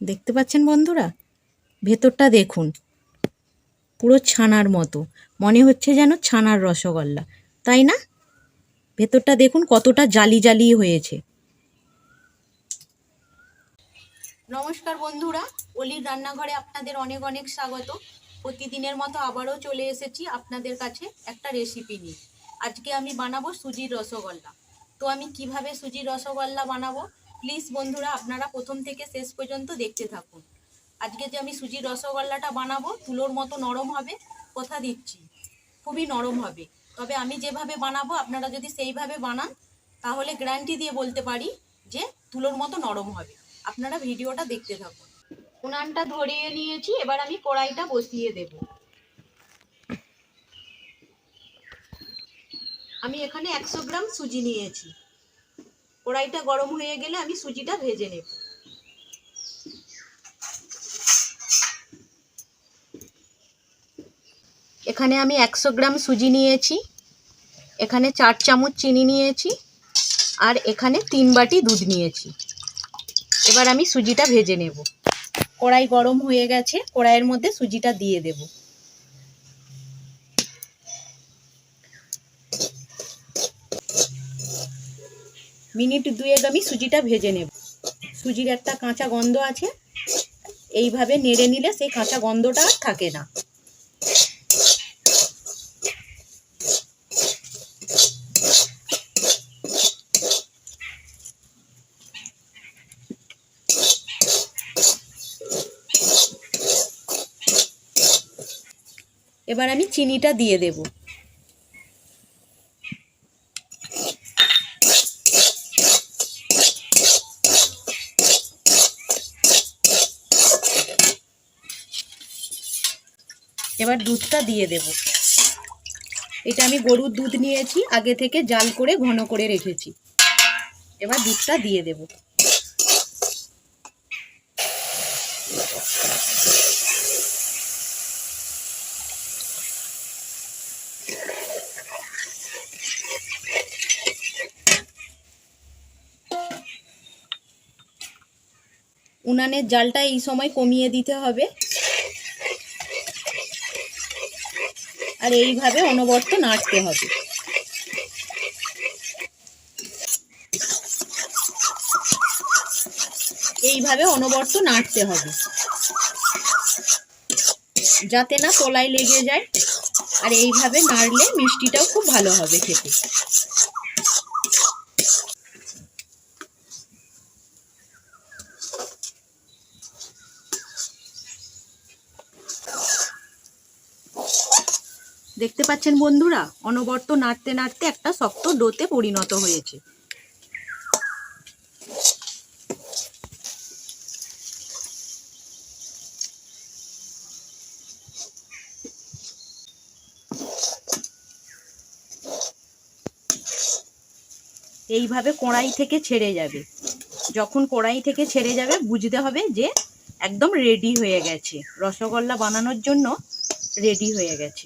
দেখতে পাচ্ছেন বন্ধুরা, ভেতরটা দেখুন, পুরো ছানার মতো, মনে হচ্ছে যেন ছানার রসগোল্লা, তাই না? ভেতরটা দেখুন কতটা জালি জালি হয়েছে। নমস্কার বন্ধুরা, অলির রান্নাঘরে আপনাদের অনেক অনেক স্বাগত। প্রতিদিনের মতো আবারও চলে এসেছি আপনাদের কাছে একটা রেসিপি নিয়ে। আজকে আমি বানাবো সুজির রসগোল্লা। তো আমি কিভাবে সুজির রসগোল্লা বানাবো, প্লিজ বন্ধুরা আপনারা প্রথম থেকে শেষ পর্যন্ত দেখতে থাকুন। আজকে যে আমি সুজির রসগোল্লাটা বানাবো তুলোর মতো নরম হবে, কথা দিচ্ছি, খুবই নরম হবে। তবে আমি যেভাবে বানাবো আপনারা যদি সেইভাবে বানান তাহলে গ্যারান্টি দিয়ে বলতে পারি যে তুলোর মতো নরম হবে। আপনারা ভিডিওটা দেখতে থাকুন। উনানটা ধরিয়ে নিয়েছি, এবার আমি কড়াইটা বসিয়ে দেব। আমি এখানে 100 গ্রাম সুজি নিয়েছি। কড়াইটা গরম হয়ে গেলে আমি সুজিটা ভেজে নেব। এখানে আমি 100 গ্রাম সুজি নিয়েছি, এখানে 4 চামচ চিনি নিয়েছি, আর এখানে 3 বাটি দুধ নিয়েছি। এবার আমি সুজিটা ভেজে নেব। কড়াই গরম হয়ে গেছে, কড়াইয়ের মধ্যে সুজিটা দিয়ে দেব। মিনিট 2 আমি সুজিটা ভেজে নেব। সুজির একটা কাঁচা গন্ধ আছে, এইভাবে নেড়ে নিলে সেই কাঁচা গন্ধটা আর থাকে না। এবার আমি চিনিটা দিয়ে দেব। এবার দুধটা দিয়ে দেব। এটা আমি গরুর দুধ নিয়েছি, আগে থেকে জাল করে ঘন করে রেখেছি। এবার দুধটা দিয়ে দেব। উনানের জালটা এই সময় কমিয়ে দিতে হবে, আর এইভাবে অনবরত নাড়তে হবে। এইভাবে অনবরত নাড়তে হবে যাতে না তলায় লেগে যায়, আর এইভাবে নাড়লে মিষ্টিটাও খুব ভালো হবে খেতে। দেখতে পাচ্ছেন বন্ধুরা, অনবরত নাড়তে নাড়তে একটা শক্ত ডোতে পরিণত হয়েছে। এইভাবে কড়াই থেকে ছেড়ে যাবে। যখন কড়াই থেকে ছেড়ে যাবে বুঝতে হবে যে একদম রেডি হয়ে গেছে, রসগোল্লা বানানোর জন্য রেডি হয়ে গেছে।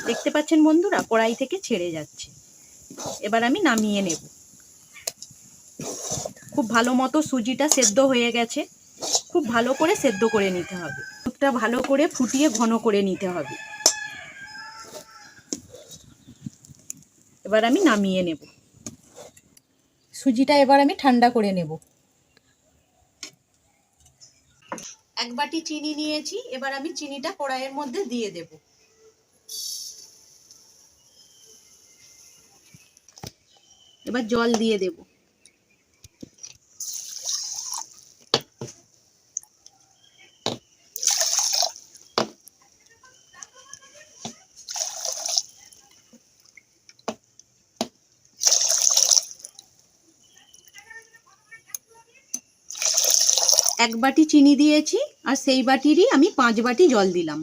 দেখতে পাচ্ছেন বন্ধুরা, কড়াই থেকে ছেড়ে যাচ্ছে। এবার আমি নামিয়ে নেব। খুব ভালো মতো সুজিটা সেদ্ধ হয়ে গেছে, খুব ভালো করে সেদ্ধ করে নিতে হবে। দুধটা ভালো করে ফুটিয়ে ঘন করে নিতে হবে। এবার আমি নামিয়ে নেব। সুজিটা এবার আমি ঠান্ডা করে নেব। 1 বাটি চিনি নিয়েছি, এবার আমি চিনিটা কড়াইয়ের মধ্যে দিয়ে দেব। এবার জল দিয়ে দেব। এক বাটি চিনি দিয়েছি, আর সেই বাটিরই আমি 5 বাটি জল দিলাম।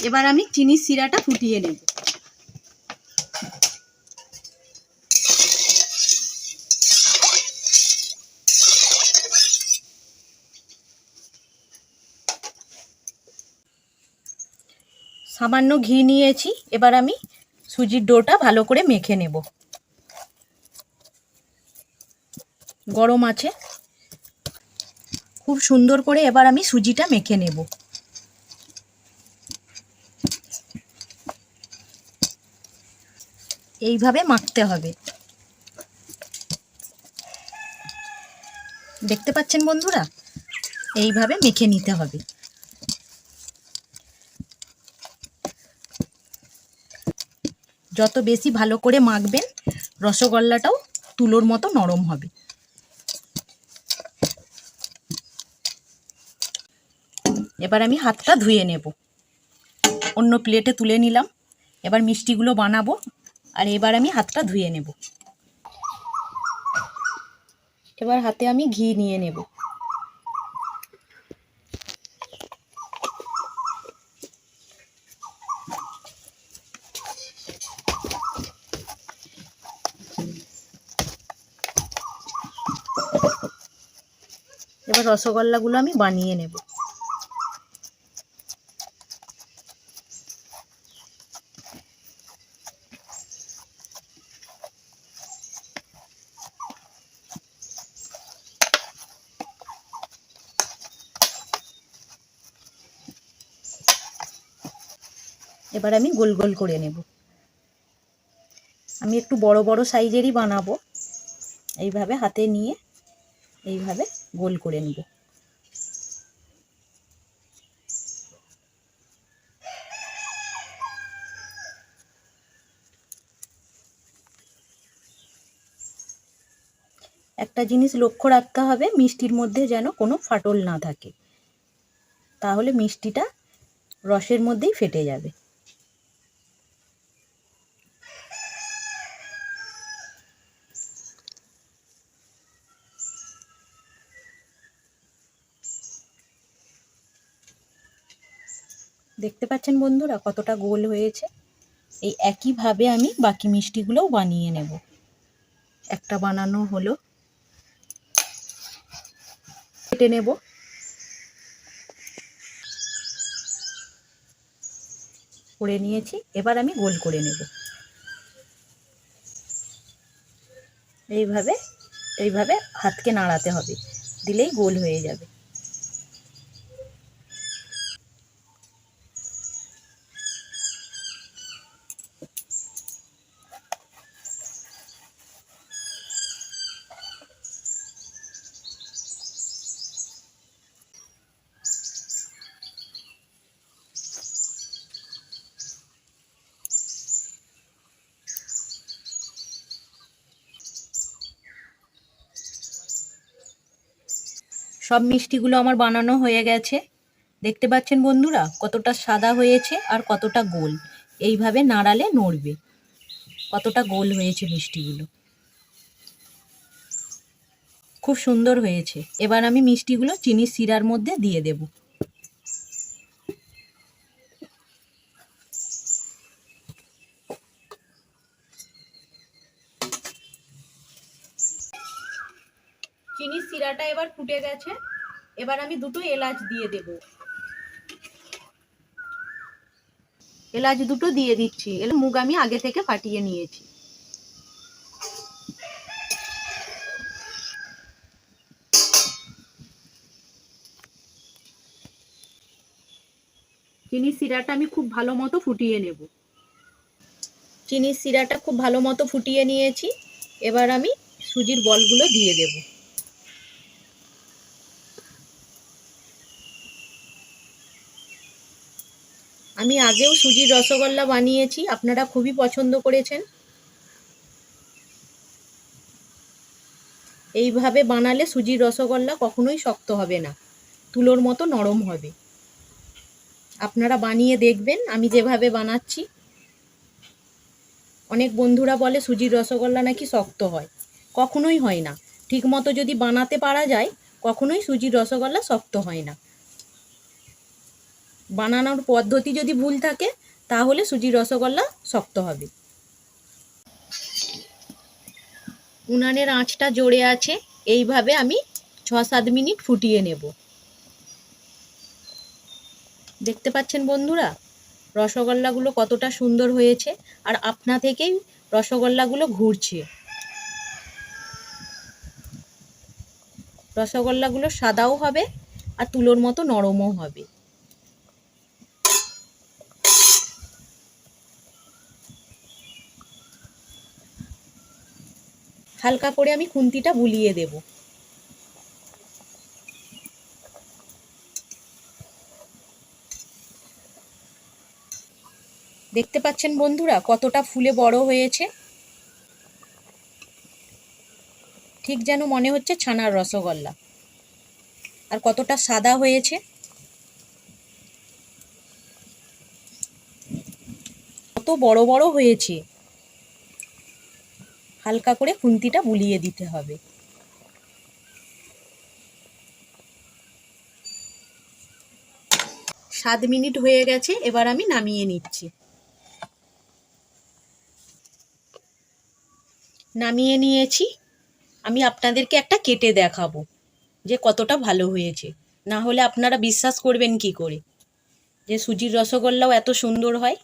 এবার আমি চিনির শিরাটা ফুটিয়ে নেব। সামান্য ঘি নিয়েছি, এবার আমি সুজির ডোটা ভালো করে মেখে নেব। গরম আছে। খুব সুন্দর করে এবার আমি সুজিটা মেখে নেব। এইভাবে মাখতে হবে। দেখতে পাচ্ছেন বন্ধুরা, এইভাবে মেখে নিতে হবে। যত বেশি ভালো করে মাখবেন রসগোল্লাটাও তুলোর মতো নরম হবে। এবার আমি হাতটা ধুয়ে নেব। অন্য প্লেটে তুলে নিলাম। এবার মিষ্টিগুলো বানাবো, আর এবার আমি হাতটা ধুয়ে নেব। এবার হাতে আমি ঘি নিয়ে নেব। এবার রসগোল্লাগুলো আমি বানিয়ে নেব। এবার আমি গোল গোল করে নেব। আমি একটু বড় বড় সাইজেরই বানাবো। এইভাবে হাতে নিয়ে এইভাবে গোল করে নেব। একটা জিনিস লক্ষ্য রাখতে হবে, মিষ্টির মধ্যে যেন কোনো ফাটল না থাকে, তাহলে মিষ্টিটা রসের মধ্যেই ফেটে যাবে। দেখতে পাচ্ছেন বন্ধুরা কতটা গোল হয়েছে। এই একইভাবে আমি বাকি মিষ্টিগুলোও বানিয়ে নেব। একটা বানানো হলো, কেটে নেব। করে নিয়েছি, এবার আমি গোল করে নেব। এইভাবে এইভাবে হাতকে নাড়াতে হবে, দিলেই গোল হয়ে যাবে। সব মিষ্টিগুলো আমার বানানো হয়ে গেছে। দেখতে পাচ্ছেন বন্ধুরা কতটা সাদা হয়েছে আর কতটা গোল। এইভাবে নাড়ালে নড়বে। কতটা গোল হয়েছে মিষ্টিগুলো, খুব সুন্দর হয়েছে। এবার আমি মিষ্টিগুলো চিনির শিরার মধ্যে দিয়ে দেব। চিনির শিরাটা এবার ফুটে গেছে। এবার আমি দুটো এলাচ দিয়ে দেব। এলাচ দুটো দিয়ে দিচ্ছি। মুগ আমি আগে থেকে ফাটিয়ে নিয়েছি। চিনির শিরাটা আমি খুব ভালো মতো ফুটিয়ে নেব। চিনির শিরাটা খুব ভালো মতো ফুটিয়ে নিয়েছি। এবার আমি সুজির বলগুলো দিয়ে দেব। আমি আগেও সুজির রসগোল্লা বানিয়েছি, আপনারা খুবই পছন্দ করেছেন। এইভাবে বানালে সুজির রসগোল্লা কখনোই শক্ত হবে না, তুলোর মতো নরম হবে। আপনারা বানিয়ে দেখবেন আমি যেভাবে বানাচ্ছি। অনেক বন্ধুরা বলে সুজির রসগোল্লা নাকি শক্ত হয়, কখনোই হয় না। ঠিক মতো যদি বানাতে পারা যায় কখনোই সুজির রসগোল্লা শক্ত হয় না। বানানোর পদ্ধতি যদি ভুল থাকে তাহলে সুজির রসগোল্লা শক্ত হবে। উনানের আঁচটা জোরে আছে। এইভাবে আমি 6-7 মিনিট ফুটিয়ে নেব। দেখতে পাচ্ছেন বন্ধুরা রসগোল্লাগুলো কতটা সুন্দর হয়েছে, আর আপনা থেকেই রসগোল্লাগুলো ঘুরছে। রসগোল্লাগুলো সাদাও হবে আর তুলোর মতো নরমও হবে। হালকা করে আমি খুন্তিটা বুলিয়ে দেব। দেখতে পাচ্ছেন বন্ধুরা কতটা ফুলে বড় হয়েছে, ঠিক যেন মনে হচ্ছে ছানার রসগোল্লা। আর কতটা সাদা হয়েছে, কত বড় বড় হয়েছে। হালকা করে খুন্তিটা বুলিয়ে দিতে হবে। 7 মিনিট হয়ে গেছে, এবার আমি নামিয়ে নিচ্ছি। নামিয়ে নিয়েছি। আমি আপনাদেরকে একটা কেটে দেখাবো যে কতটা ভালো হয়েছে, না হলে আপনারা বিশ্বাস করবেন কি করে যে সুজির রসগোল্লাও এত সুন্দর হয়।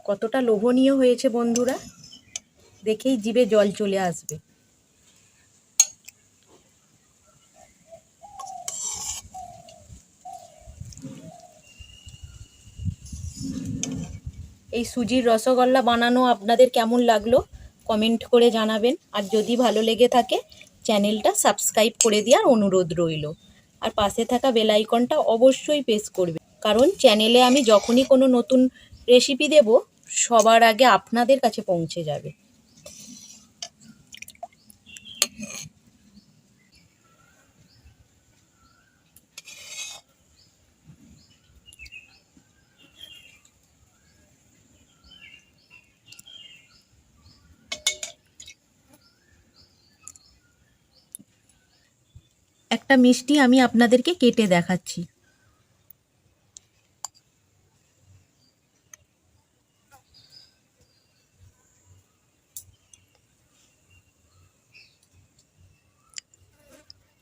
কতটা লোভনীয় হয়েছে বন্ধুরা, দেখেই জিভে জল চলে আসবে। এই সুজির রসগোল্লা বানানো আপনাদের কেমন লাগলো কমেন্ট করে জানাবেন। আর যদি ভালো লেগে থাকে চ্যানেলটা সাবস্ক্রাইব করে দেওয়ার অনুরোধ রইল। আর পাশে থাকা বেল আইকনটা অবশ্যই প্রেস করবে, কারণ চ্যানেলে আমি যখনই কোনো নতুন রেসিপি দেব সবার আগে আপনাদের কাছে পৌঁছে যাবে। একটা মিষ্টি আমি আপনাদেরকে কেটে দেখাচ্ছি।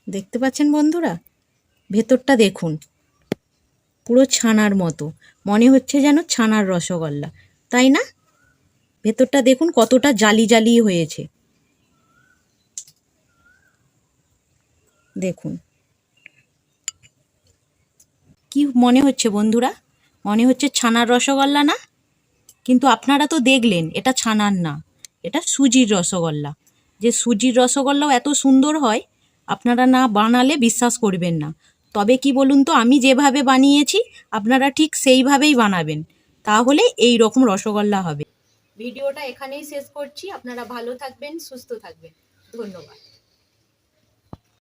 দেখতে পাচ্ছেন বন্ধুরা, ভেতরটা দেখুন পুরো ছানার মতো, মনে হচ্ছে যেন ছানার রসগোল্লা, তাই না? ভেতরটা দেখুন কতটা জালি জালি হয়েছে। দেখুন কি মনে হচ্ছে বন্ধুরা, মনে হচ্ছে ছানার রসগোল্লা না? কিন্তু আপনারা তো দেখলেন এটা ছানার না, এটা সুজির রসগোল্লা। যে সুজির রসগোল্লাও এত সুন্দর হয় আপনারা না বানালে বিশ্বাস করবেন না। তবে কি বলুন তো, আমি যেভাবে বানিয়েছি আপনারা ঠিক সেইভাবেই বানাবেন, তাহলে এই রকম রসগোল্লা হবে। ভিডিওটা এখানেই শেষ করছি। আপনারা ভালো থাকবেন, সুস্থ থাকবেন। ধন্যবাদ।